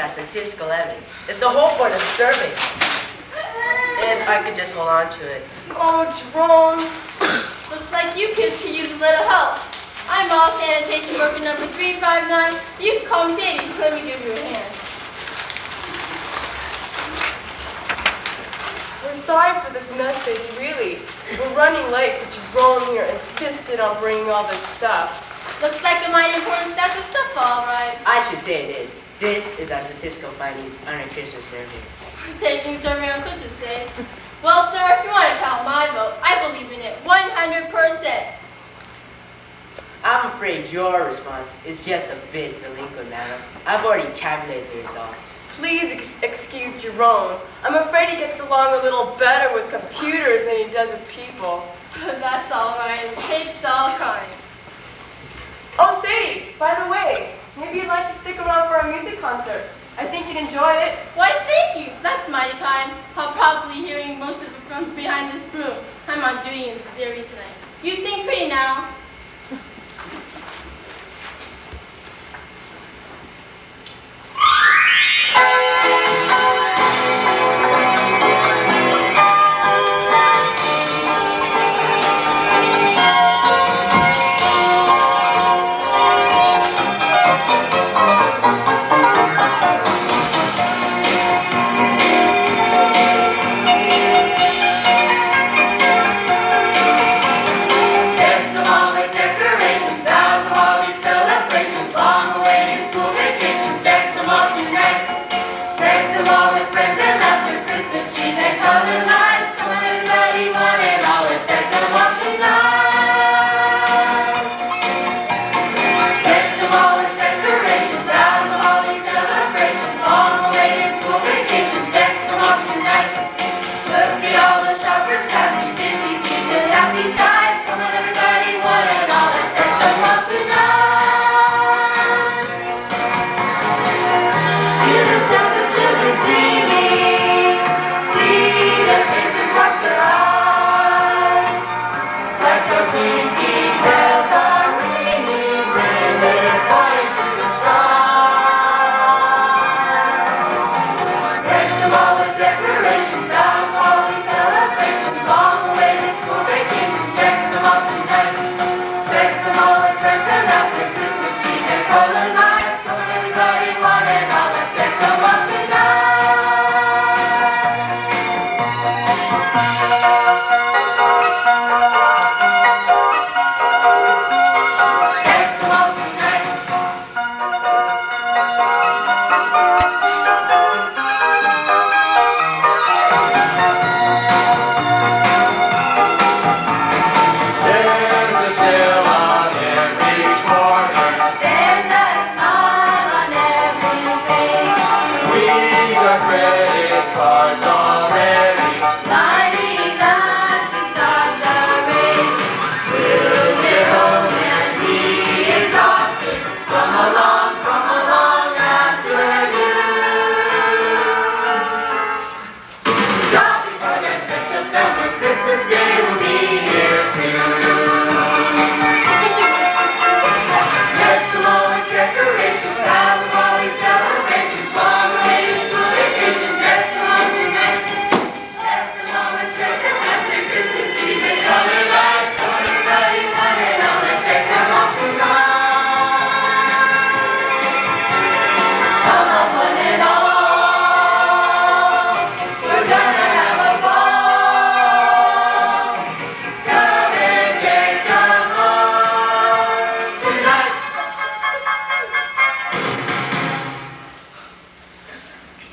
our statistical evidence. It's the whole point of survey. And I could just hold on to it. Oh, Jerome. Looks like you kids could use a little help. I'm all sanitation worker number 359. You can call me Sadie, so let me give you a hand. We're sorry for this mess, Sadie, really. We're running late, but Jerome here insisted on bringing all this stuff. Looks like a mighty important stack of stuff, all right. I should say it is. This is our statistical findings on our Christmas survey. Taking survey on Christmas Day. Well, sir, if you want to count my vote, I believe in it 100%. I'm afraid your response is just a bit delinquent, madam. I've already tabulated the results. Please excuse Jerome. I'm afraid he gets along a little better with computers than he does with people. That's all right. It takes all kinds. Oh, Sadie, by the way, maybe you'd like to stick around for our music concert. I think you'd enjoy it. Why, thank you. That's mighty kind. I'll probably be hearing most of it from behind this room. I'm on duty in Missouri tonight. You sing pretty now.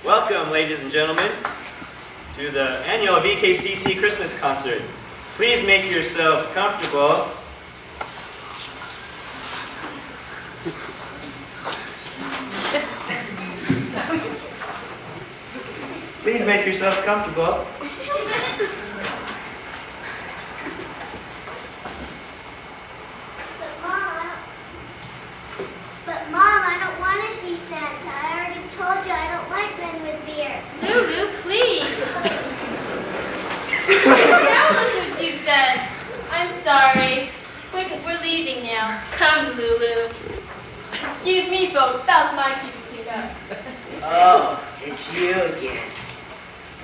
Welcome, ladies and gentlemen, to the annual VKCC Christmas concert. Please make yourselves comfortable. Please make yourselves comfortable. But Mom, I don't want to see Santa. I already told you I don't like men with beard. Lulu, please. Carolyn would do that. I'm sorry. We're leaving now. Come, Lulu. Excuse me, folks. That was my cue to pick up. Oh, it's you again.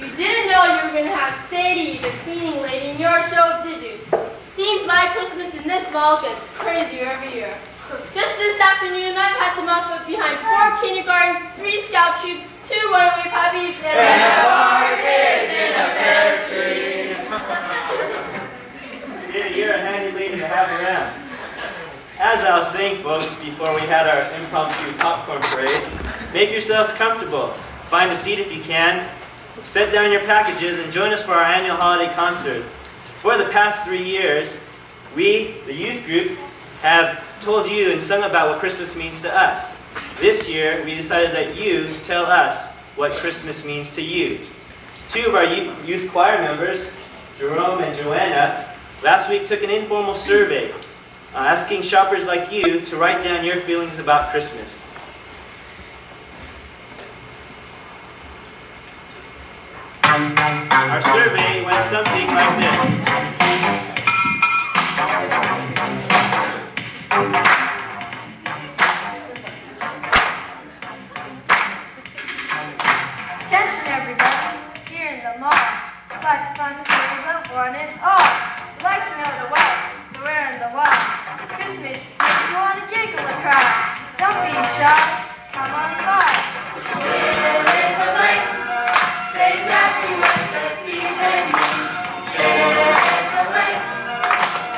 You didn't know you were going to have Sadie, the cleaning lady, in your show, did you? Seems like Christmas in this mall gets crazier every year. Just this afternoon, I've had to mop up behind 4 kindergartens, 3 scout troops, 2 runaway puppies, and 4 kids in a pear tree. Sadie, you're a handy lady to have around. As I was saying, folks, before we had our impromptu popcorn parade, make yourselves comfortable. Find a seat if you can. Set down your packages and join us for our annual holiday concert. For the past 3 years, we, the youth group, have told you and sung about what Christmas means to us. This year, we decided that you tell us what Christmas means to you. 2 of our youth choir members, Jerome and Joanna, last week took an informal survey asking shoppers like you to write down your feelings about Christmas. Our survey went something like this. Attention everybody, here in the mall. I'd like to find the tables up one and all. I'd like to know the way, the where and the why. Christmas makes you want to giggle and cry. Don't be shy, come on by. Fill in the blanks, say exactly what the season means. Fill in the blanks,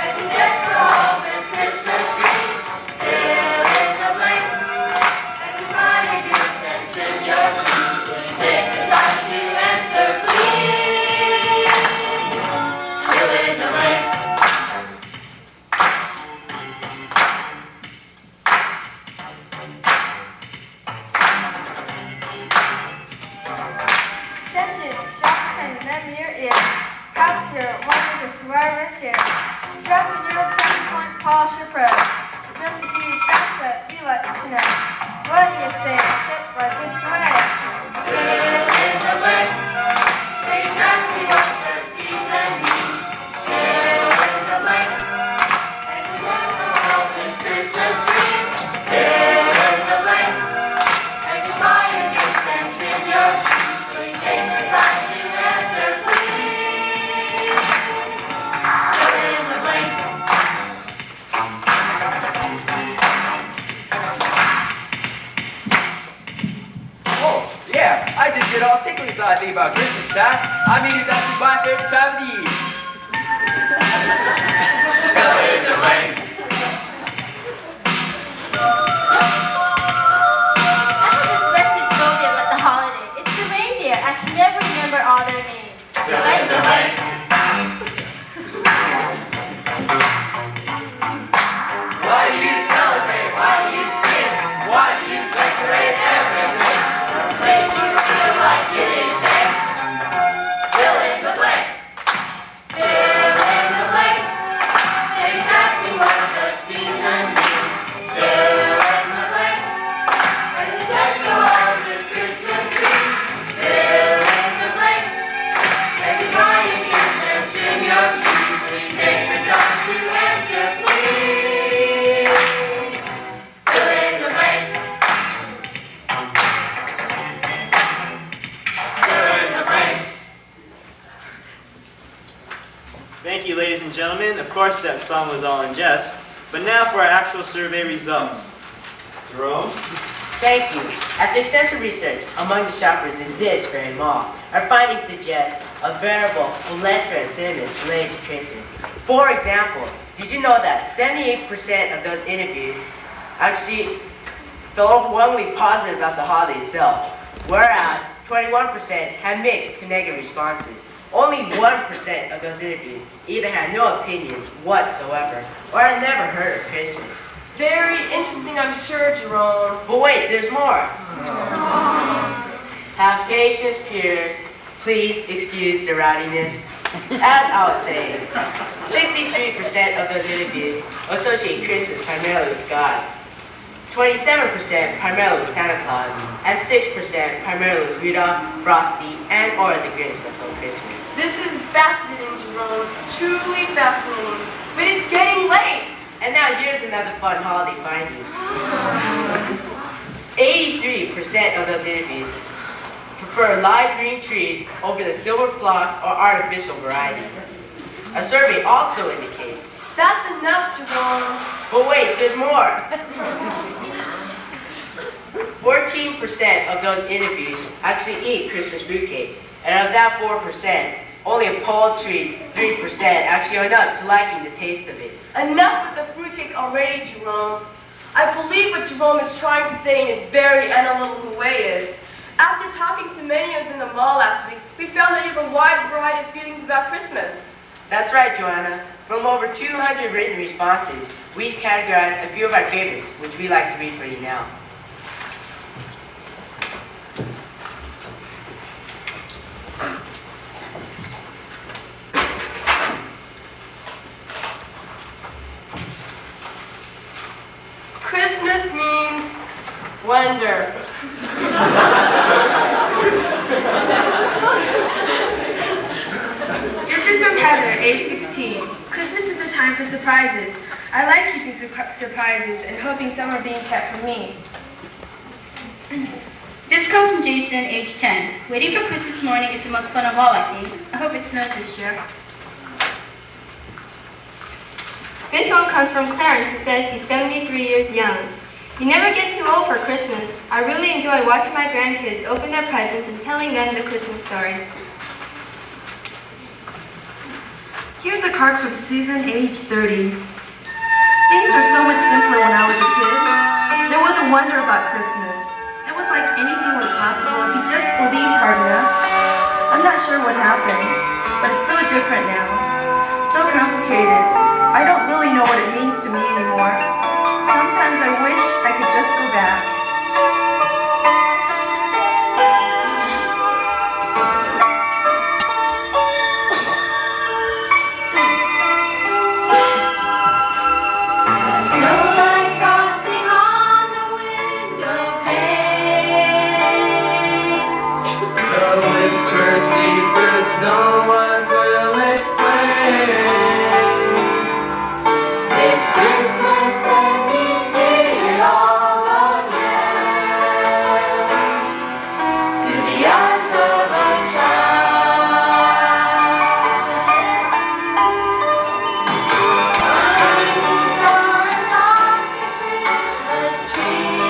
as you get to all the Christmas trees. Fill in the blanks, as you buy your gifts and trim your tree. Will you take the time to answer, please? Fill in the blanks. Attention, shop and lend me your ears. Perhaps you're wondering as to why we're here. Sharpen your 10-point polisher pro. Just a few facts that we like to know. What do you say? Sit right this way. Fill in the blanks, say exactly what the season means. Fill in the blanks, and you get to all the Christmas trees. Fill in the blanks, and you buy your gifts and trim your trees. Will you take the time to answer, please? Fill in the blanks. Oh, yeah, I just get all tickly so I think about Christmas time. I mean, it's actually my favorite time of the year. Fill in the blanks. I have this message phobia about the holiday. It's the reindeer. I can never remember all their names. Fill in the blanks. Why do you celebrate? Why do you sing? Why do you decorate everything? Make you feel like giving thanks. Fill in the blank. Fill in the blank. Say exactly what the season means. Fill in the blank. And you get to all the Christmas trees. Fill in the blank. And you buy your gifts and trim your trees. Will you take the time to answer, please? Fill in the blank. Fill in the blank. Thank you, ladies and gentlemen. Of course, that song was all in jest. But now for our actual survey results. Jerome? Thank you. After extensive research among the shoppers in this very mall, our findings suggest a veritable plethora of sentiments related to Christmas. For example, did you know that 78% of those interviewed actually felt overwhelmingly positive about the holiday itself, whereas 21% had mixed to negative responses. Only 1% of those interviewed either had no opinion whatsoever or had never heard of Christmas. Very interesting, I'm sure, Jerome. But wait, there's more. Have patience, peers. Please excuse the rowdiness. As I was saying, 63% of those interviewed associate Christmas primarily with God. 27% primarily with Santa Claus, and 6% primarily with Rudolph, Frosty, and or the Grinch that stole Christmas. This is fascinating, Jerome. Truly fascinating. But it's getting late. And now here's another fun holiday finding. 83% of those interviewed prefer live green trees over the silver phlox or artificial variety. A survey also indicates. That's enough, Jerome. But wait, there's more. 14% of those interviewed actually eat Christmas fruitcake. And of that 4%, only a paltry 3% actually own up to liking the taste of it. Enough with the fruitcake already, Jerome. I believe what Jerome is trying to say in his very analytical way is, after talking to many of us in the mall last week, we found that you have a wide variety of feelings about Christmas. That's right, Joanna. From over 200 written responses, we categorized a few of our favorites, which we like to read for you now. Christmas means wonder. This is from Heather, age 16. Christmas is a time for surprises. I like keeping surprises and hoping some are being kept from me. This comes from Jason, age 10. Waiting for Christmas morning is the most fun of all, I think. I hope it snows this year. This one comes from Clarence, who says he's 73 years young. You never get too old for Christmas. I really enjoy watching my grandkids open their presents and telling them the Christmas story. Here's a card from Susan, age 30. Things were so much simpler when I was a kid. There was a wonder about Christmas. It was like anything was possible if you just believed hard enough. I'm not sure what happened, but it's so different now. So complicated. I don't really know what it means to me anymore. Sometimes I wish I could just go back. Snowflake frosting on the window pane. The whisper secrets no one will explain. This Christmas let me say it all again. Through the eyes of a child. A shining star atop the Christmas tree.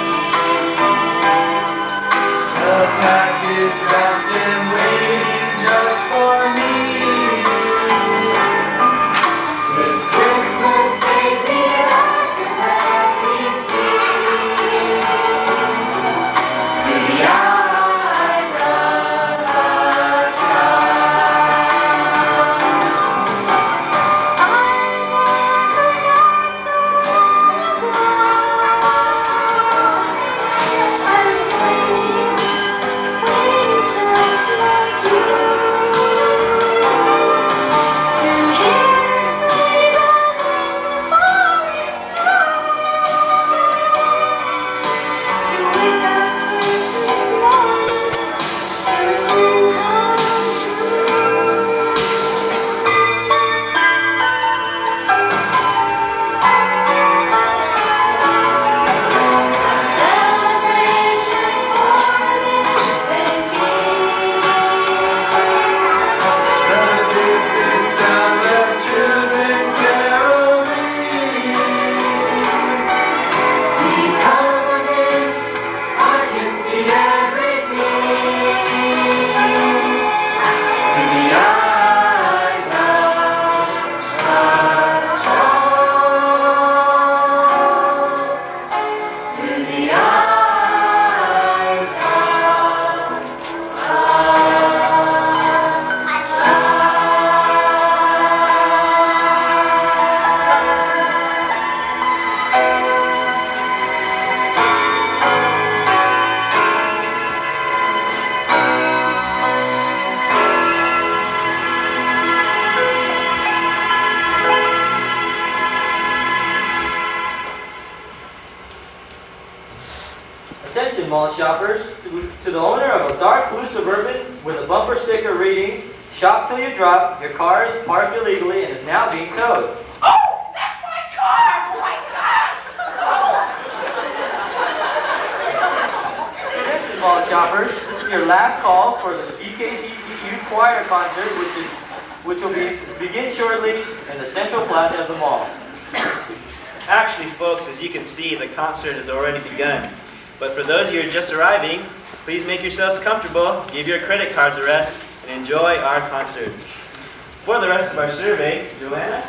A package wrapped and waiting just for me. This Christmas, baby, I can let me see. Through the eyes of a child. I never got so long ago. I was waiting just like you. To hear the sleigh bells ring the falling snow. To wake up Christmas morning till a dream come celebration for living The distant sound of children caroling. Because of him, I can see everything. Through the eyes of a child. Through the eyes of a Attention mall shoppers, to the owner of a dark blue Suburban with a bumper sticker reading, "Shop till you drop, your car is parked illegally and is now being towed." Oh, that's my car! Oh my gosh! shoppers, this is your last call for the VKCC Youth Choir concert, which will begin shortly in the central plaza of the mall. Actually, folks, as you can see, the concert has already begun. But for those of you who are just arriving, please make yourselves comfortable, give your credit cards a rest, and enjoy our concert. For the rest of our survey, Joanna?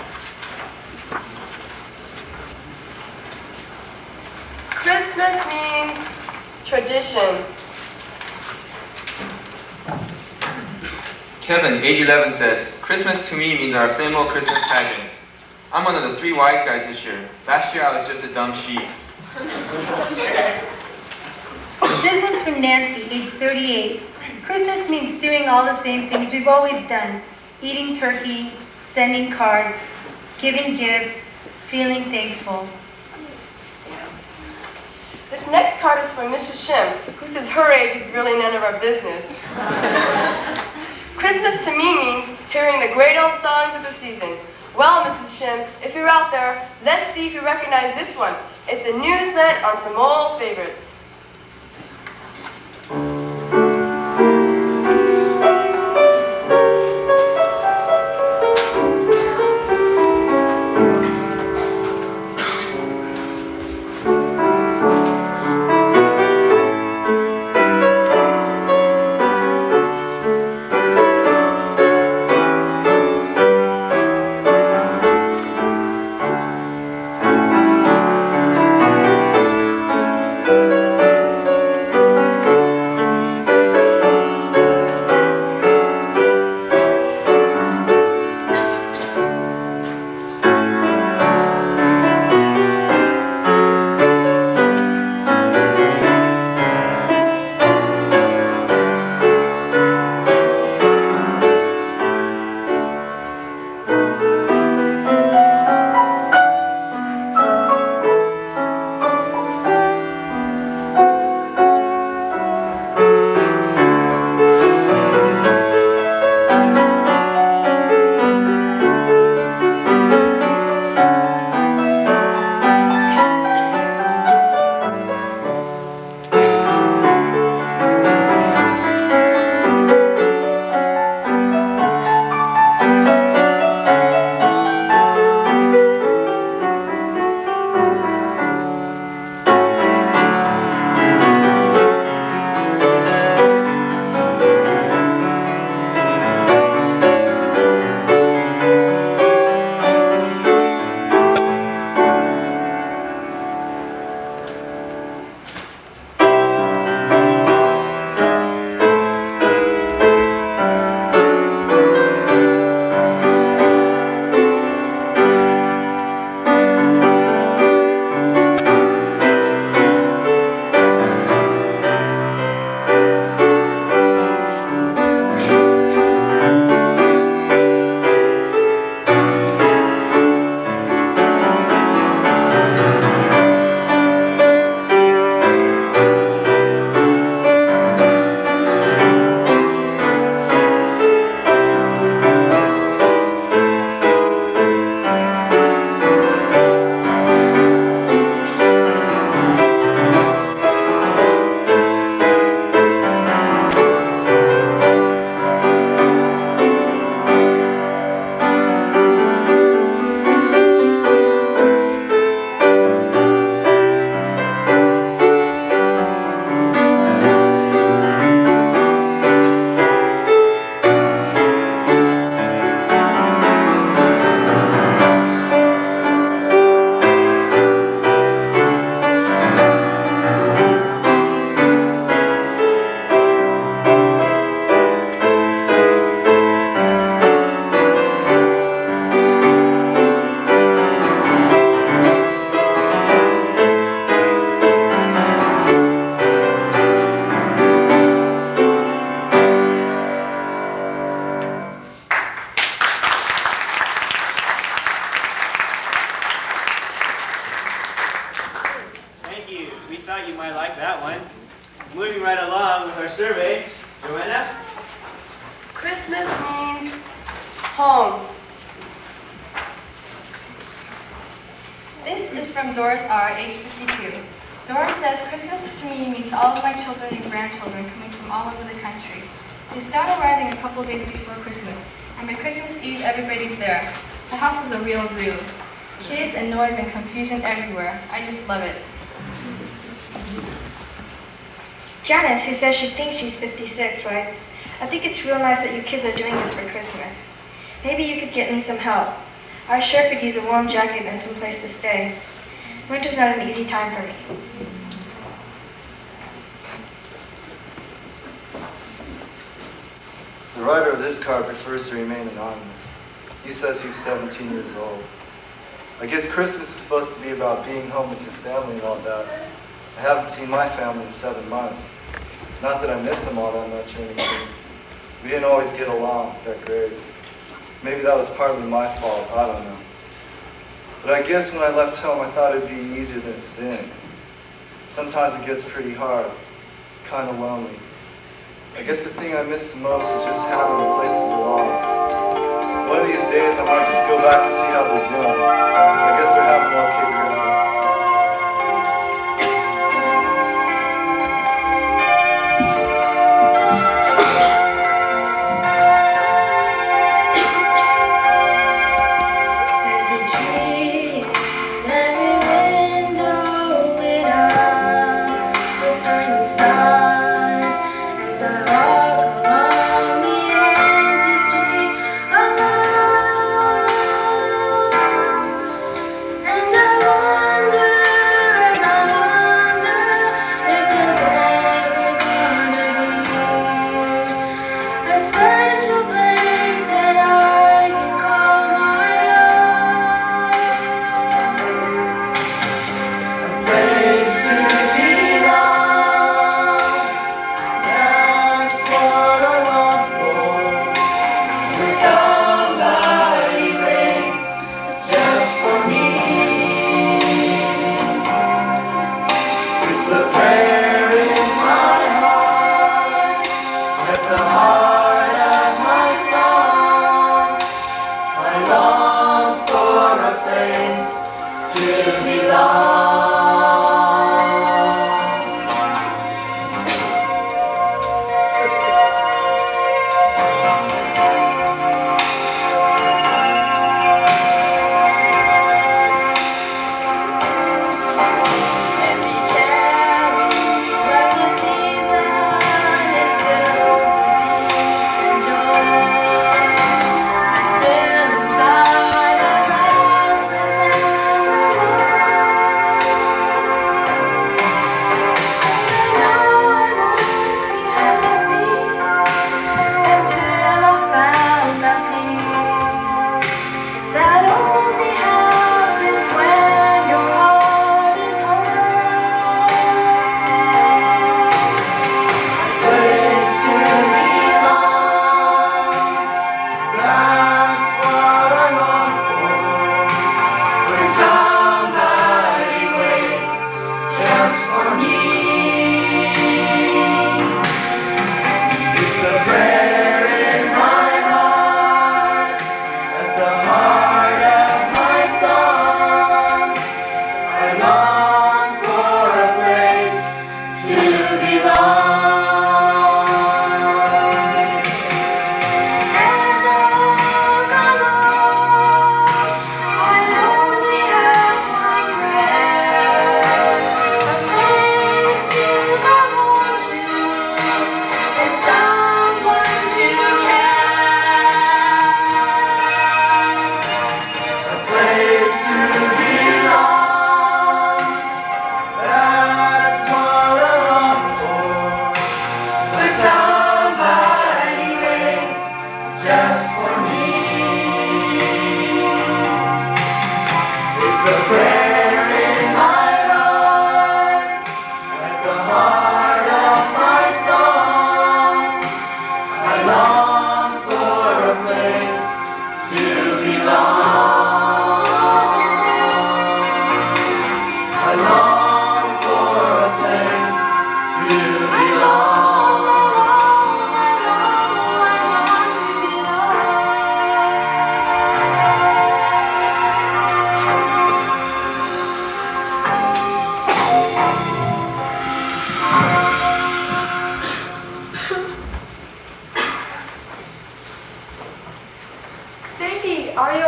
Christmas means tradition. Kevin, age 11, says, Christmas to me means our same old Christmas pageant. I'm one of the 3 wise guys this year. Last year I was just a dumb sheep. This one's from Nancy, age 38. Christmas means doing all the same things we've always done. Eating turkey, sending cards, giving gifts, feeling thankful. This next card is from Mrs. Shim, who says her age is really none of our business. Christmas to me means hearing the great old songs of the season. Well, Mrs. Shim, if you're out there, let's see if you recognize this one. It's a new slant on some old favorites. Moving right along with our survey, Joanna? Christmas means home. This is from Doris R., age 52. Dora says Christmas to me means all of my children and grandchildren coming from all over the country. They start arriving a couple of days before Christmas, and by Christmas Eve everybody's there. The house is a real zoo. Kids and noise and confusion everywhere. I just love it. Janice, who says she thinks she's 56, writes, I think it's real nice that you kids are doing this for Christmas. Maybe you could get me some help. I sure could use a warm jacket and some place to stay. Winter's not an easy time for me. The writer of this card prefers to remain anonymous. He says he's 17 years old. I guess Christmas is supposed to be about being home with your family and all that. I haven't seen my family in 7 months. Not that I miss them all that much or anything. We didn't always get along that great. Maybe that was partly my fault, I don't know. But I guess when I left home, I thought it'd be easier than it's been. Sometimes it gets pretty hard, kind of lonely. I guess the thing I miss the most is just having a place to belong. One of these days, I might just go back to see how they're doing. I guess they're having an okay Christmas.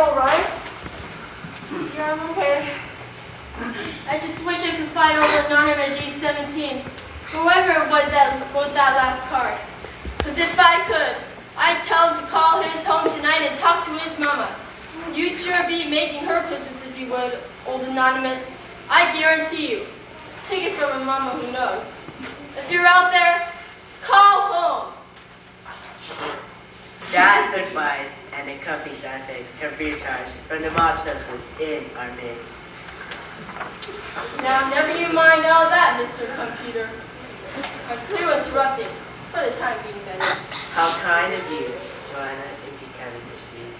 all right? Yeah, I'm okay. I just wish I could find old anonymous G17, whoever it was that wrote that last card. Because if I could, I'd tell him to call his home tonight and talk to his mama. You'd sure be making her Christmas if you would, old anonymous. I guarantee you. Take it from a mama who knows. If you're out there, call home. That advice and a company sound effects can be charged from the mob specialist in our midst. Now, never you mind all that, Mr. Computer. I'm through interrupting, for the time being, that is. How kind of you, Joanna, if you can proceed.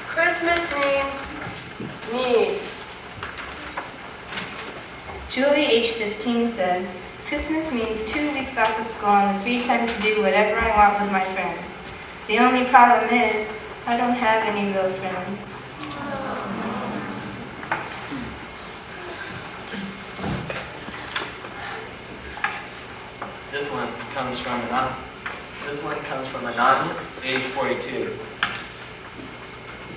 Christmas means me. Julie, age 15, says, Christmas means 2 weeks off of school and the free time to do whatever I want with my friends. The only problem is, I don't have any real friends. This one comes from Anonymous, age 42.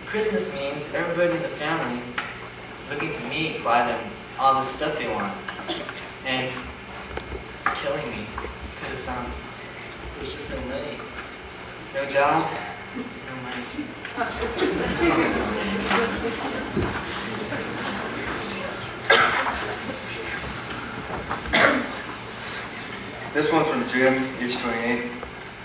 Christmas means everybody in the family is looking to me to buy them all the stuff they want. And it's killing me because there's just no money. No job, no money. This one's from Jim, age 28.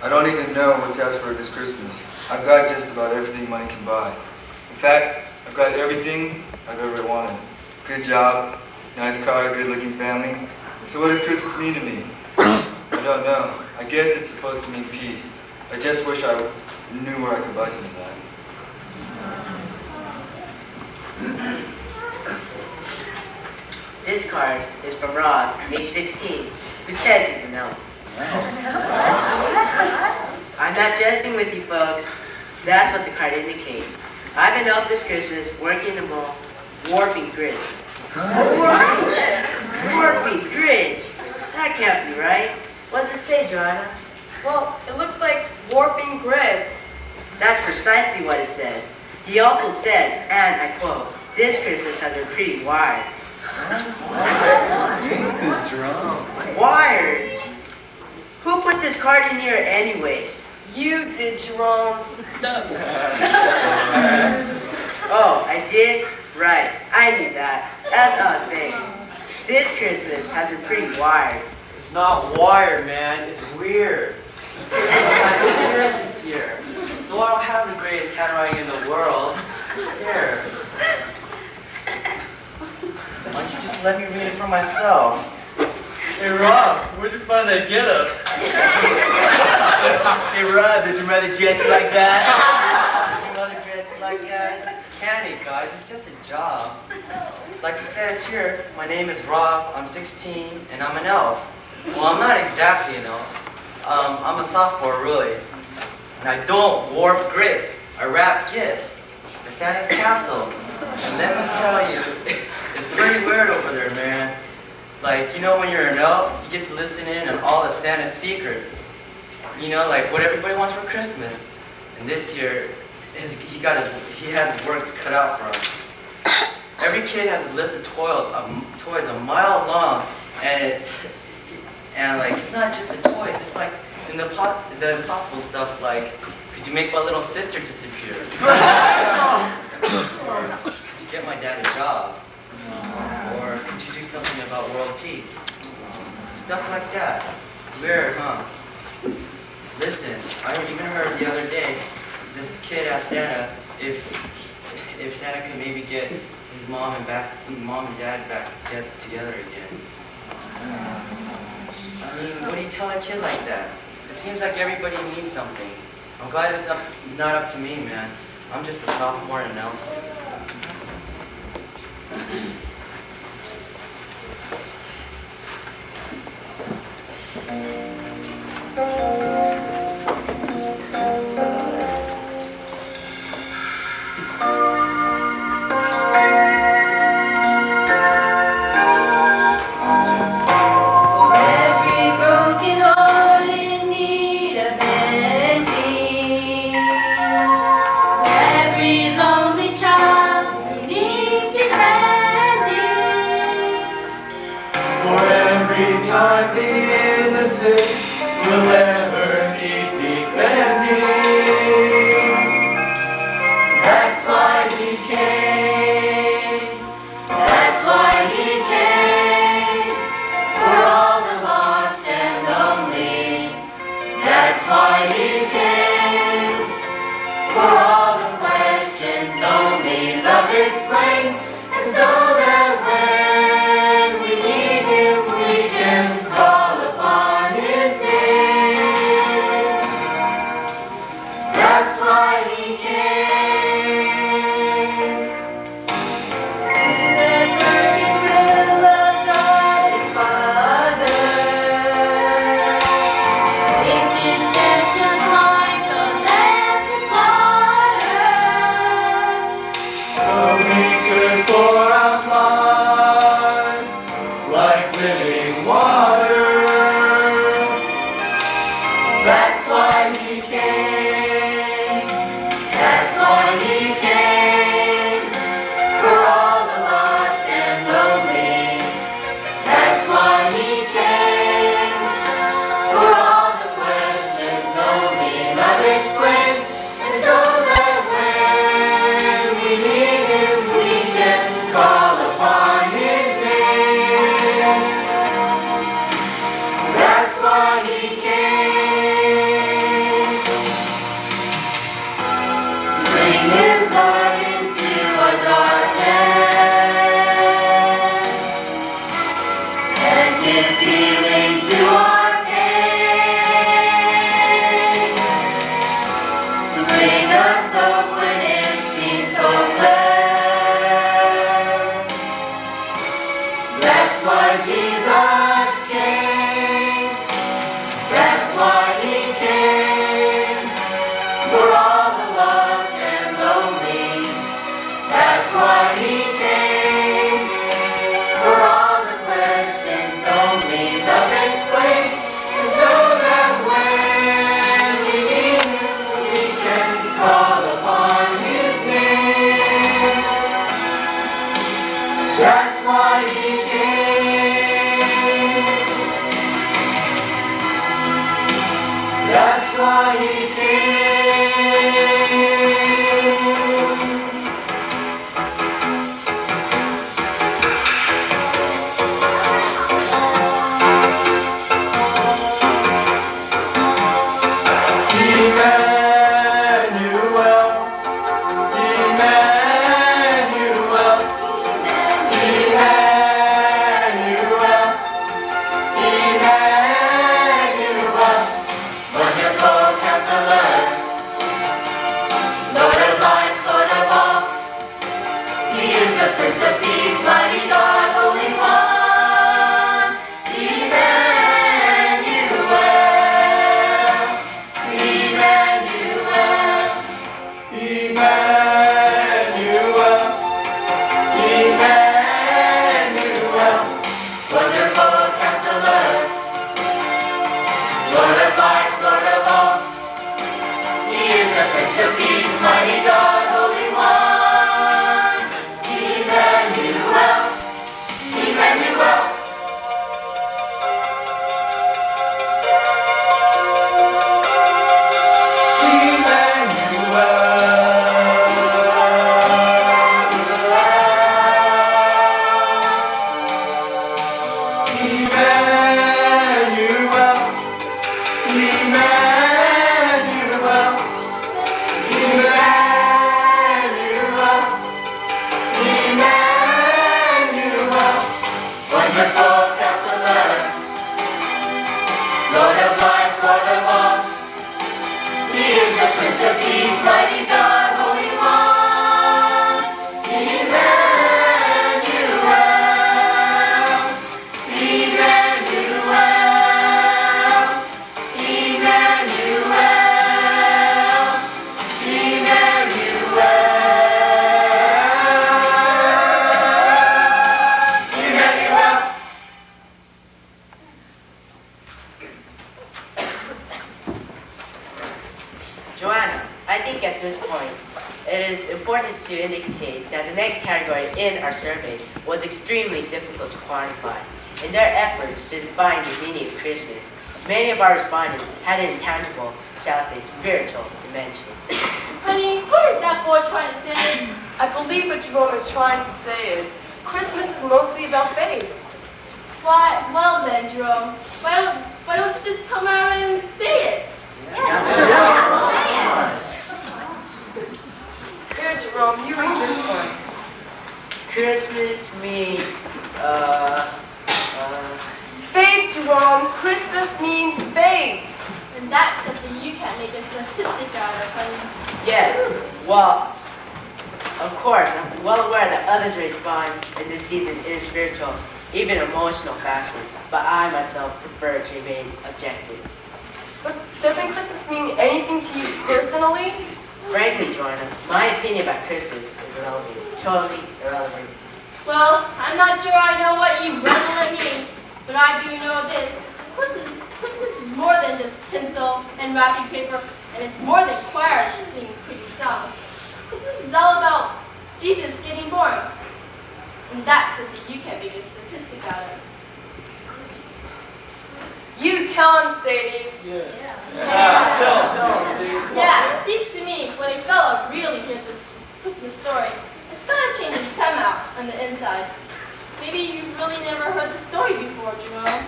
I don't even know what to ask for this Christmas. I've got just about everything money can buy. In fact, I've got everything I've ever wanted. Good job, nice car, good-looking family. So what does Christmas mean to me? I don't know. I guess it's supposed to mean peace. I just wish I knew where I could buy some of that. This card is from Rob, age 16, who says he's an elf. I'm not jesting with you folks. That's what the card indicates. I've been elf this Christmas, working the mall, warping grids. Warping grids? That can't be right. What does it say, Joanna? Well, it looks like warping grids. That's precisely what it says. He also says, and I quote, this Christmas has been pretty wired. Wired? Who put this card in here anyways? You did, Jerome. Oh, I did? Right. I knew that. As I was saying, this Christmas has been pretty wired. It's not wired, man. It's weird. I'm weird this year, so I don't have the greatest handwriting in the world. Here. Why don't you just let me read it for myself? Hey, Rob, where'd you find that getup? Hey, Rob, does your mother dress you like that? Does your mother dress you like that? Can it, guys? It's just a job. Like it says here, my name is Rob, I'm 16, and I'm an elf. Well, I'm not exactly an elf. I'm a sophomore, really. And I don't warp grids. I wrap gifts. The Santa's castle. And let me tell you, it's pretty weird over there, man. Like, you know, when you're an elf, you get to listen in on all of Santa's secrets. You know, like what everybody wants for Christmas. And this year, he has his work cut out for him. Every kid has a list of toys a mile long, and like it's not just the toys. It's like in the impossible stuff, like could you make my little sister disappear? Or could you get my dad a job? Or could you do something about world peace? Stuff like that. Weird, huh? Listen, I even heard the other day, this kid asked Santa if Santa could maybe get his mom and dad back together again. I mean, what do you tell a kid like that? It seems like everybody needs something. I'm glad it's not up to me, man. I'm just a sophomore in Nelson. Every broken heart in need of mending. our innocence will ever need defending. That's why he came. That's why he came. For all the lost and lonely. That's why he came. For all the questions only love explains. And so that when we need him, we can call upon his name. That's why he came. The burning will of God is Father. Is his death just like a lamb to slaughter? So we could pour out blood like living water. That's why he came. That's why he came. For all the lost and lonely. That's why he came. For all the questions only love explains. And so that when we need him, we can call upon his name. That's why he came. Bring his light into our darkness. And his healing to our pain. To bring us hope when it seems hopeless. That's why Jesus came. That's why he came. For all the lost and lonely. That's why he came. For all the questions only love explains. And so that when we need him, we can call upon his name. That's why he came. That's why he came. Emmanuel, Emmanuel, Emmanuel, Emmanuel, wonderful counselor, Lord of life, Lord of all. He is the Prince of Peace, mighty God, Holy One. Emmanuel, Emmanuel, Emmanuel, Emmanuel, wonderful counselor, Lord of life, Lord of all. He is the Prince of Peace, mighty God, Holy One. Emmanuel, Emmanuel. Wonderful counselor, Lord of life, Lord of all. He is the Prince of Peace, mighty God, Holy One. Emmanuel, Emmanuel, Emmanuel, Emmanuel. Joanna, I think at this point, it is important to indicate that the next category in our survey was extremely difficult to quantify. In their efforts to define the meaning of Christmas, many of our respondents had an intangible, shall I say, spiritual dimension. Honey, what is that boy trying to say? I believe what Jerome is trying to say is Christmas is mostly about faith. Why, well then, Jerome, why don't you just come out and say it? Here, Jerome, you read this one. Christmas means, faith, Jerome. Christmas means faith. And that's something you can't make a statistic out of, honey. yes, well, of course, I'm well aware that others respond in this season in spirituals, even emotional fashion, but I myself prefer to remain objective. But doesn't Christmas mean anything to you personally? Frankly, Joanna, my opinion about Christmas is irrelevant, totally irrelevant. Well, I'm not sure I know what you relevant means, but I do know this. Christmas is more than just tinsel and wrapping paper, and it's more than choirs singing pretty songs. Christmas is all about Jesus getting born. And that's something you can't make a statistic out of. You tell him, Sadie. Tell him, Steve. Yeah, it seems to me when a fellow really hears this Christmas story, it's gonna change his time out on the inside. Maybe you've really never heard the story before, Jerome.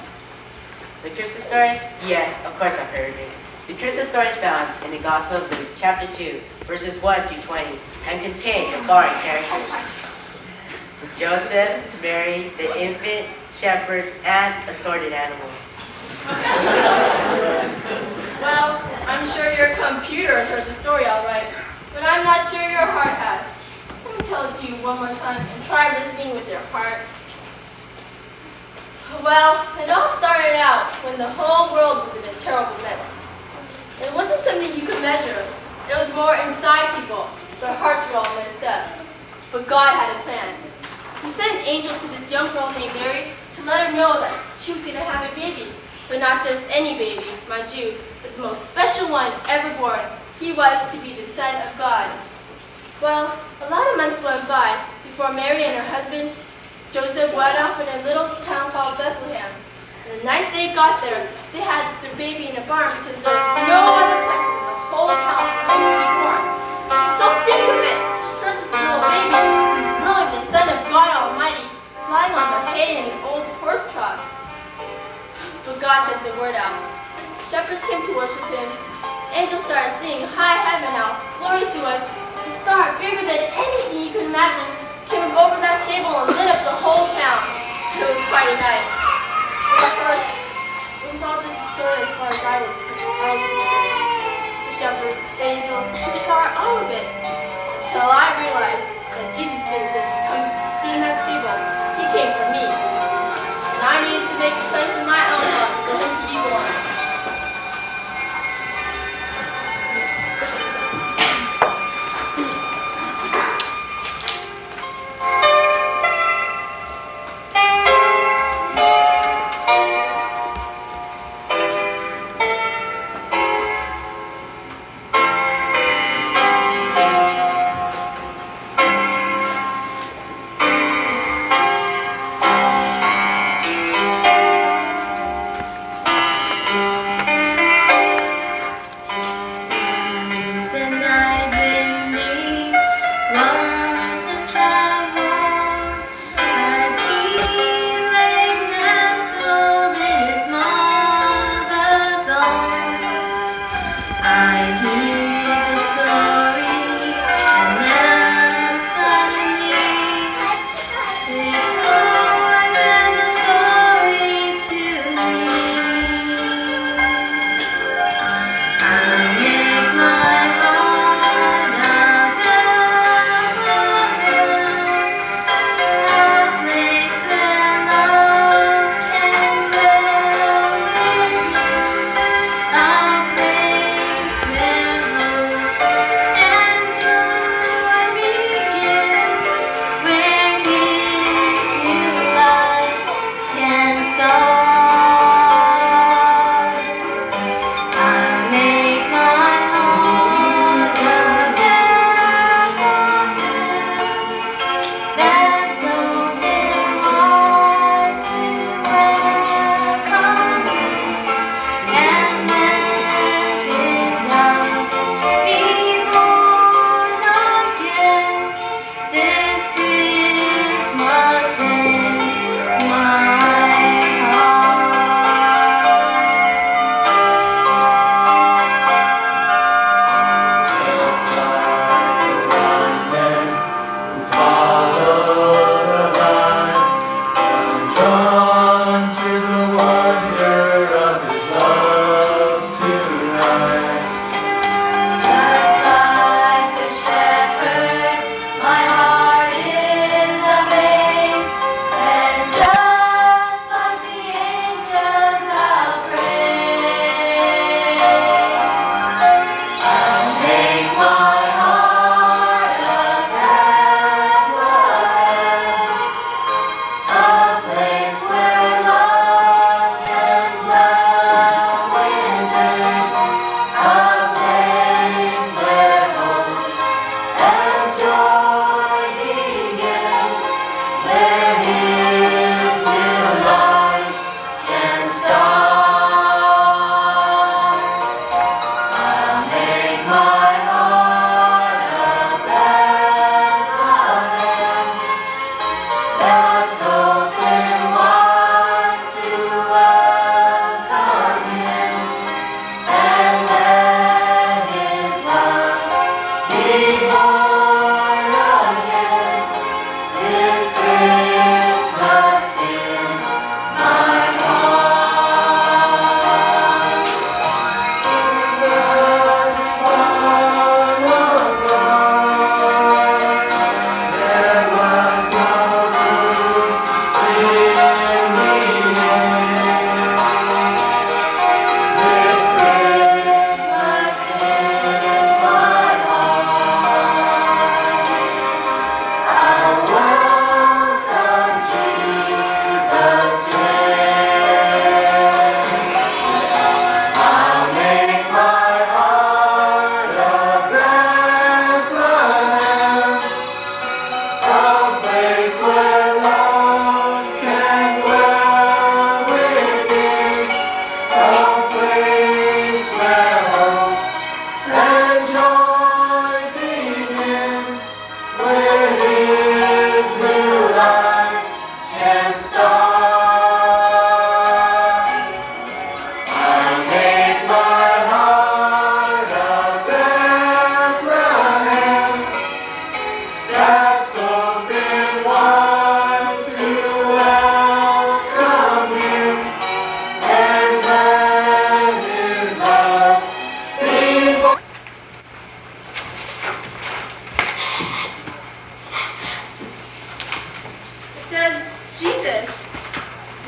The Christmas story? Yes, of course I've heard it. The Christmas story is found in the Gospel of Luke, chapter 2, verses 1 through 20, and contains the following characters: Joseph, Mary, the infant, shepherds, and assorted animals. Well, I'm sure your computer has heard the story all right, but I'm not sure your heart has. Let me tell it to you one more time and try listening with your heart. Well, it all started out when the whole world was in a terrible mess. It wasn't something you could measure. It was more inside people. Their hearts were all messed up. But God had a plan. He sent an angel to this young girl named Mary to let her know that she was going to have a baby. But not just any baby, mind you, but the most special one ever born. He was to be the Son of God. Well, a lot of months went by before Mary and her husband, Joseph, went off in a little town called Bethlehem. And the night they got there, they had their baby in a barn because there was no other place in the whole town for him to be born. So think of it. There's this little baby who's really the Son of God Almighty, lying on the hay in an old horse trough. But God sent the word out. Shepherds came to worship him. Angels started singing high heaven how glorious he was. The star, bigger than anything you could imagine, came over that stable and lit up the whole town. It was quite a night. But at first, it was all just a story as far as I was concerned. The shepherds, the angels, the star, all of it. Until I realized that Jesus didn't just come to stay in that stable. He came for me. And I needed to make a place in my own heart for him to be born.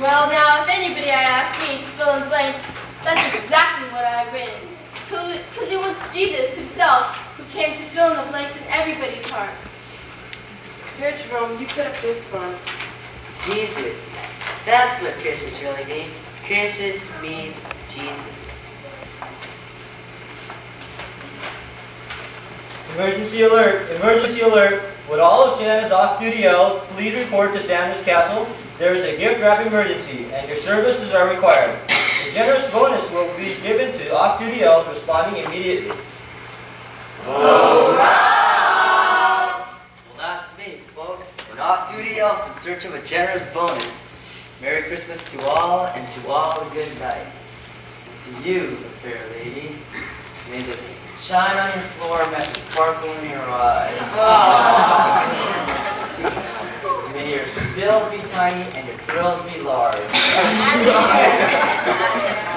Well, now, if anybody had asked me to fill in the blank, that's exactly what I've written. Because it was Jesus himself who came to fill in the blanks in everybody's heart. Here, Jerome, you put up this one. Jesus. That's what Christmas really means. Christmas means Jesus. Emergency alert! Emergency alert! Would all of Santa's off-duty elves please report to Santa's castle? There is a gift-wrap emergency, and your services are required. A generous bonus will be given to off-duty elves responding immediately. Well, that's me, folks. An off-duty elf in search of a generous bonus. Merry Christmas to all, and to all a good night. To you, fair lady, may the shine on your floor match the sparkle in your eyes. May your spill be tiny and your frills be large.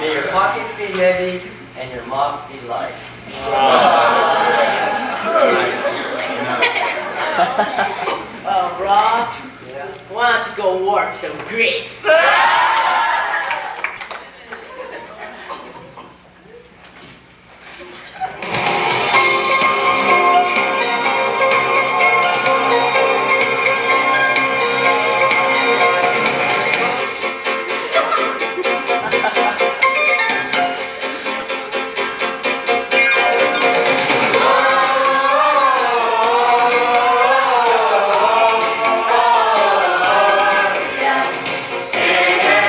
May your pockets be heavy and your mop be light. Rob, why don't you go work some grits? Amen.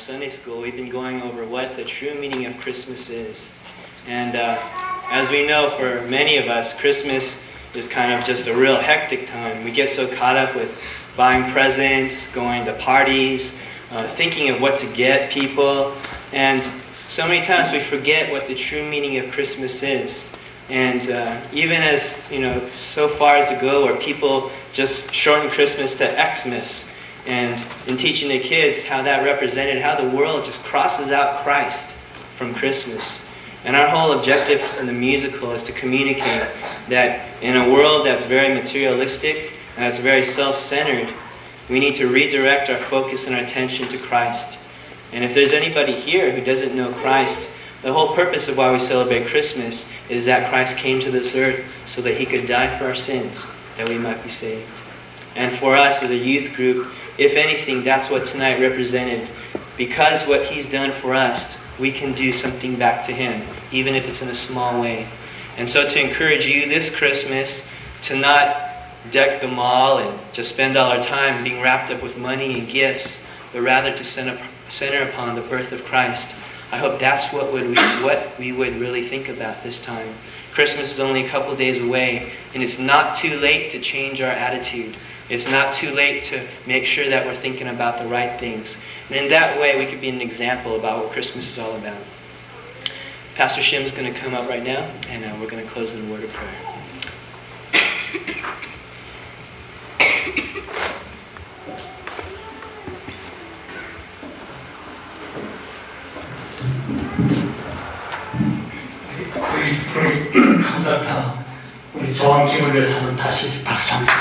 Sunday school, we've been going over what the true meaning of Christmas is. And as we know, for many of us, Christmas is kind of just a real hectic time. We get so caught up with buying presents, going to parties, thinking of what to get people, and so many times we forget what the true meaning of Christmas is. And even as, so far as to go where people just shorten Christmas to Xmas, and in teaching the kids how that represented how the world just crosses out Christ from Christmas. And our whole objective in the musical is to communicate that in a world that's very materialistic and that's very self-centered, we need to redirect our focus and our attention to Christ. And if there's anybody here who doesn't know Christ, the whole purpose of why we celebrate Christmas is that Christ came to this earth so that he could die for our sins, that we might be saved. And for us as a youth group, if anything, that's what tonight represented. Because what he's done for us, we can do something back to him, even if it's in a small way. And so to encourage you this Christmas to not deck the mall and just spend all our time being wrapped up with money and gifts, but rather to center upon the birth of Christ. I hope that's what we would really think about this time. Christmas is only a couple days away, and it's not too late to change our attitude. It's not too late to make sure that we're thinking about the right things. And in that way, we could be an example about what Christmas is all about. Pastor Shim's going to come up right now, and we're going to close in a word of prayer. 우리 한바탕 우리 좋은 기분을 위해서 한번 다시 박수 한번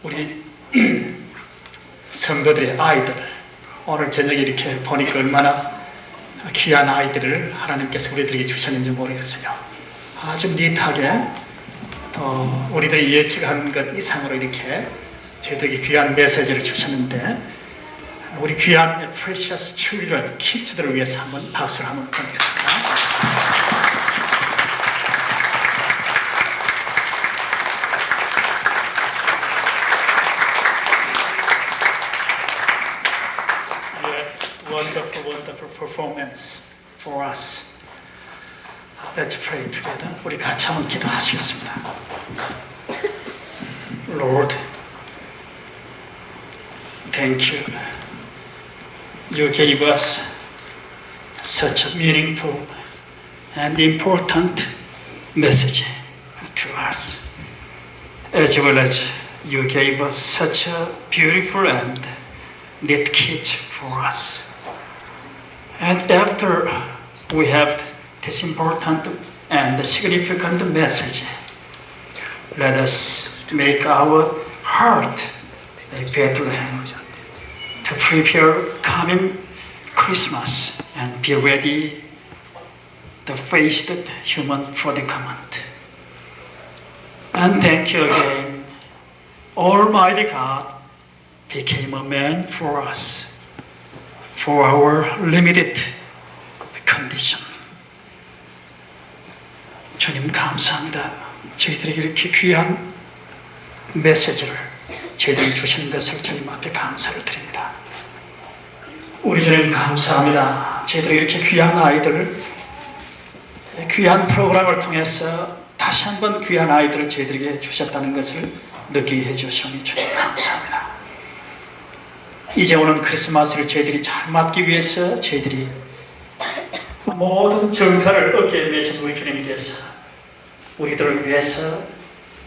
우리 성도들의 아이들 오늘 저녁에 이렇게 보니까 얼마나 귀한 아이들을 하나님께서 우리들에게 주셨는지 모르겠어요. 아주 니트하게 또 우리들이 예측한 것 이상으로 이렇게 저희들에게 귀한 메시지를 주셨는데 우리 귀한 precious children, 키즈들을 위해서 한번 박수를 한번 보내겠습니다. Wonderful performance for us. Let's pray together. 우리 같이 한번 기도하시겠습니다. Lord, thank you. You gave us such a meaningful and important message to us, as well as you gave us such a beautiful and neat kit for us. And after we have this important and significant message, let us make our heart a Bethlehem to prepare coming Christmas and be ready to face the human predicament. And thank you again, Almighty God became a man for us, for our limited condition. 주님 감사합니다. 저희들에게 이렇게 귀한 메시지를 저희들에게 주시는 것을 주님 앞에 감사를 드립니다. 우리 주님 감사합니다. 저희들에게 이렇게 귀한 아이들을 귀한 프로그램을 통해서 다시 한번 귀한 아이들을 저희들에게 주셨다는 것을 느끼게 해주시니 주님 감사합니다. 이제 오는 크리스마스를 저희들이 잘 맞기 위해서 저희들이 모든 정사를 어깨에 메신 우리 주님께서 우리들을 위해서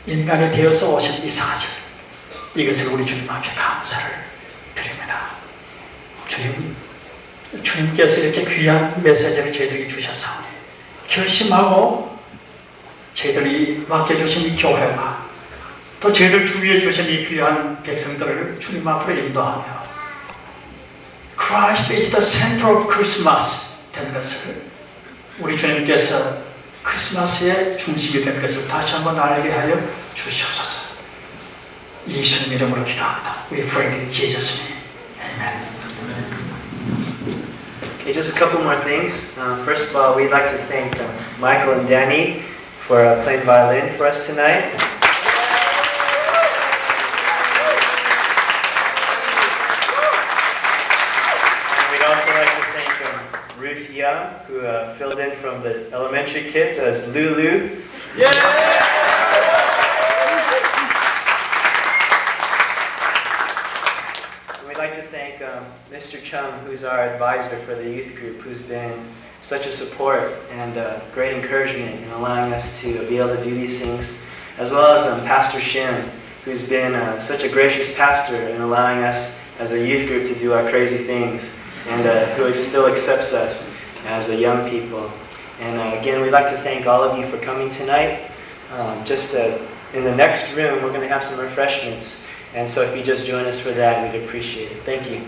인간이 되어서 오신 이 사실, 이것을 우리 주님 앞에 감사를 드립니다. 주님께서 이렇게 귀한 메시지를 저희들에게 주셨사오니 결심하고 저희들이 맡겨주신 이 교회와 또 저희들 주위에 주신 이 귀한 백성들을 주님 앞으로 인도하며 Christ is the center of Christmas 된 것을 우리 주님께서 크리스마스의 중심이 된 것을 다시 한번 알게 하여 주시옵소서. 예수님 이름으로 기도합니다. We pray in Jesus' name. Amen. Okay, just a couple more things. First of all, we'd like to thank Michael and Danny for playing violin for us tonight. And we'd also like to thank Ruth Young, who filled in from the elementary kids as Lulu. We'd like to thank Mr. Chung, who's our advisor for the youth group, who's been such a support and great encouragement in allowing us to be able to do these things, as well as Pastor Shin, who's been such a gracious pastor in allowing us as a youth group to do our crazy things, and who still accepts us as a young people. And again, we'd like to thank all of you for coming tonight. In the next room, we're going to have some refreshments. And so if you just join us for that, we'd appreciate it. Thank you.